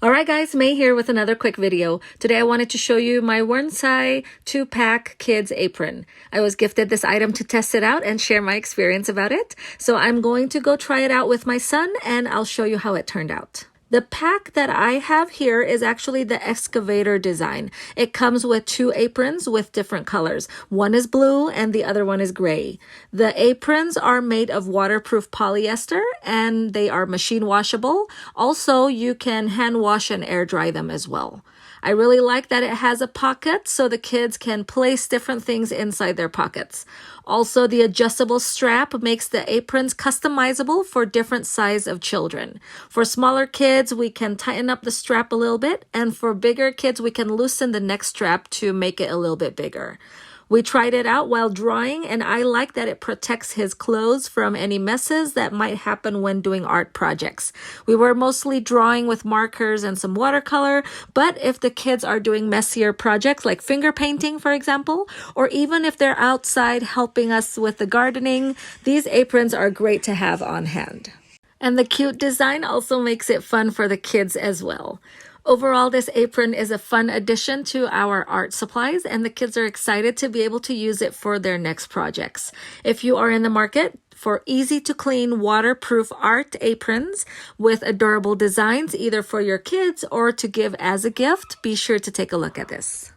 Alright guys, May here with another quick video. Today I wanted to show you my WERNNSAI 2-pack kids apron. I was gifted this item to test it out and share my experience about it. So I'm going to go try it out with my son and I'll show you how it turned out. The pack that I have here is actually the excavator design. It comes with 2 aprons with different colors. One is blue and the other one is gray. The aprons are made of waterproof polyester and they are machine washable. Also, you can hand wash and air dry them as well. I really like that it has a pocket so the kids can place different things inside their pockets. Also, the adjustable strap makes the aprons customizable for different size of children. For smaller kids, we can tighten up the strap a little bit, and for bigger kids, we can loosen the neck strap to make it a little bit bigger. We tried it out while drawing, and I like that it protects his clothes from any messes that might happen when doing art projects. We were mostly drawing with markers and some watercolor, but if the kids are doing messier projects like finger painting, for example, or even if they're outside helping us with the gardening, these aprons are great to have on hand. And the cute design also makes it fun for the kids as well. Overall, this apron is a fun addition to our art supplies, and the kids are excited to be able to use it for their next projects. If you are in the market for easy-to-clean, waterproof art aprons with adorable designs, either for your kids or to give as a gift, be sure to take a look at this.